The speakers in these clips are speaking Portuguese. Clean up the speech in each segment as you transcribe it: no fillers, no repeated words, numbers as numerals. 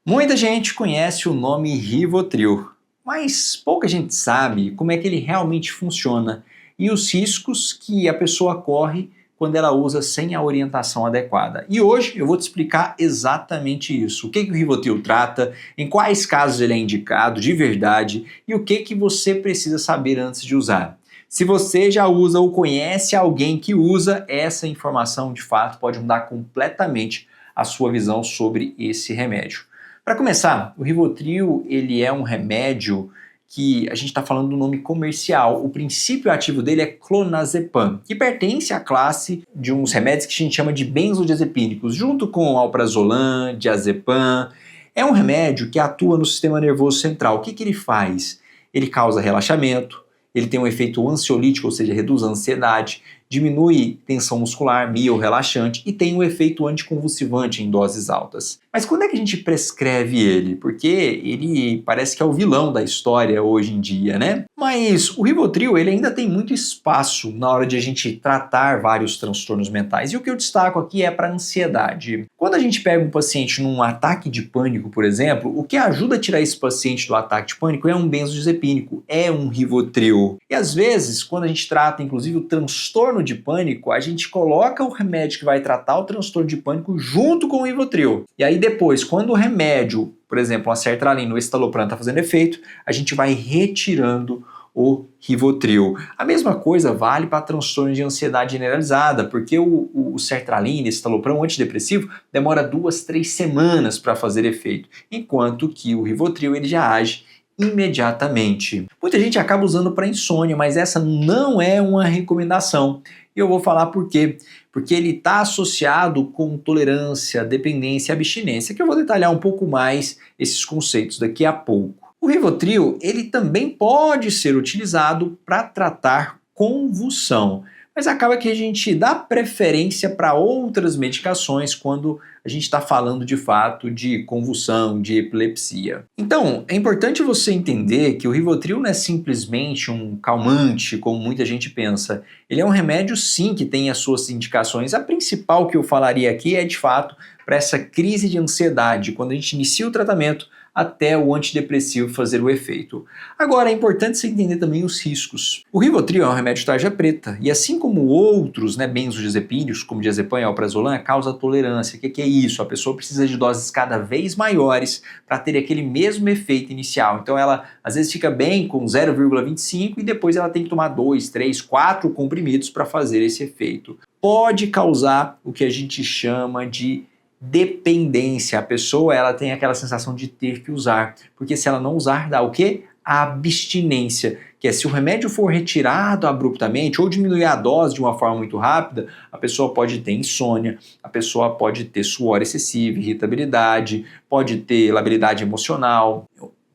Muita gente conhece o nome Rivotril, mas pouca gente sabe como é que ele realmente funciona e os riscos que a pessoa corre quando ela usa sem a orientação adequada. E hoje eu vou te explicar exatamente isso. O que o Rivotril trata, em quais casos ele é indicado de verdade e o que você precisa saber antes de usar. Se você já usa ou conhece alguém que usa, essa informação de fato pode mudar completamente a sua visão sobre esse remédio. Para começar, o Rivotril ele é um remédio que a gente está falando do nome comercial. O princípio ativo dele é clonazepam, que pertence à classe de uns remédios que a gente chama de benzodiazepínicos, junto com alprazolam, diazepam. É um remédio que atua no sistema nervoso central. O que ele faz? Ele causa relaxamento, ele tem um efeito ansiolítico, ou seja, reduz a ansiedade, diminui tensão muscular, miorrelaxante e tem um efeito anticonvulsivante em doses altas. Mas quando é que a gente prescreve ele? Porque ele parece que é o vilão da história hoje em dia, né? Mas o Rivotril ele ainda tem muito espaço na hora de a gente tratar vários transtornos mentais. E o que eu destaco aqui é para a ansiedade. Quando a gente pega um paciente num ataque de pânico, por exemplo, o que ajuda a tirar esse paciente do ataque de pânico é um benzodiazepínico, é um Rivotril. E às vezes, quando a gente trata inclusive o transtorno de pânico, a gente coloca o remédio que vai tratar o transtorno de pânico junto com o Rivotril. E aí depois, quando o remédio, por exemplo, a sertralina ou estalopram está fazendo efeito, a gente vai retirando o Rivotril. A mesma coisa vale para transtornos de ansiedade generalizada, porque o sertralina, estalopram, antidepressivo, demora 2, 3 semanas para fazer efeito, enquanto que o Rivotril ele já age imediatamente. Muita gente acaba usando para insônia, mas essa não é uma recomendação. E eu vou falar por quê. Porque ele está associado com tolerância, dependência e abstinência, que eu vou detalhar um pouco mais esses conceitos daqui a pouco. O Rivotril ele também pode ser utilizado para tratar convulsão, mas acaba que a gente dá preferência para outras medicações quando a gente está falando de fato de convulsão, de epilepsia. Então, é importante você entender que o Rivotril não é simplesmente um calmante, como muita gente pensa. Ele é um remédio, sim, que tem as suas indicações. A principal que eu falaria aqui é, de fato, para essa crise de ansiedade, quando a gente inicia o tratamento, até o antidepressivo fazer o efeito. Agora, é importante você entender também os riscos. O Rivotril é um remédio tarja preta, e assim como outros benzodiazepínicos, como diazepam e alprazolam, causa tolerância. O que é isso? A pessoa precisa de doses cada vez maiores para ter aquele mesmo efeito inicial. Então ela, às vezes, fica bem com 0,25 e depois ela tem que tomar 2, 3, 4 comprimidos para fazer esse efeito. Pode causar o que a gente chama de dependência. A pessoa ela tem aquela sensação de ter que usar, porque se ela não usar, dá o quê? A abstinência, que é se o remédio for retirado abruptamente ou diminuir a dose de uma forma muito rápida, a pessoa pode ter insônia, a pessoa pode ter suor excessivo, irritabilidade, pode ter labilidade emocional,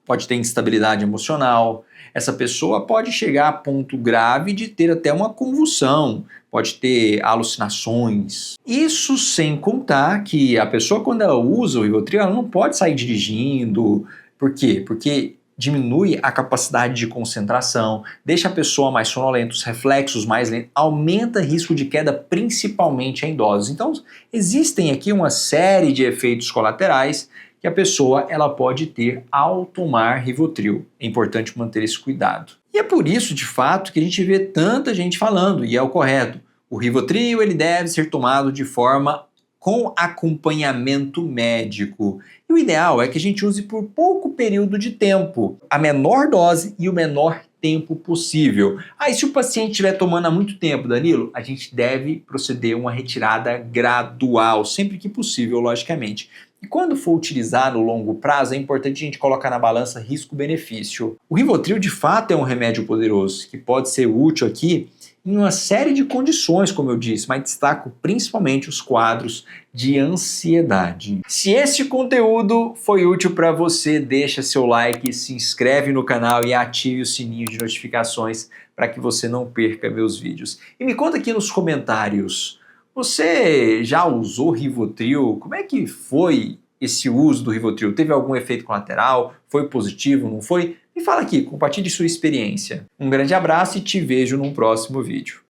pode ter instabilidade emocional. Essa pessoa pode chegar a ponto grave de ter até uma convulsão, pode ter alucinações. Isso sem contar que a pessoa, quando ela usa o Rivotril, ela não pode sair dirigindo. Por quê? Porque diminui a capacidade de concentração, deixa a pessoa mais sonolenta, os reflexos mais lentos, aumenta o risco de queda, principalmente em idosos. Então, existem aqui uma série de efeitos colaterais que a pessoa ela pode ter ao tomar Rivotril. É importante manter esse cuidado. E é por isso, de fato, que a gente vê tanta gente falando, e é o correto, o Rivotril ele deve ser tomado de forma com acompanhamento médico. E o ideal é que a gente use por pouco período de tempo, a menor dose e o menor tempo possível. E se o paciente estiver tomando há muito tempo, Danilo, a gente deve proceder a uma retirada gradual, sempre que possível, logicamente. E quando for utilizar no longo prazo, é importante a gente colocar na balança risco-benefício. O Rivotril, de fato, é um remédio poderoso, que pode ser útil aqui em uma série de condições, como eu disse, mas destaco principalmente os quadros de ansiedade. Se esse conteúdo foi útil para você, deixa seu like, se inscreve no canal e ative o sininho de notificações para que você não perca meus vídeos. E me conta aqui nos comentários, você já usou Rivotril? Como é que foi esse uso do Rivotril? Teve algum efeito colateral? Foi positivo? Não foi? Me fala aqui, compartilhe sua experiência. Um grande abraço e te vejo num próximo vídeo.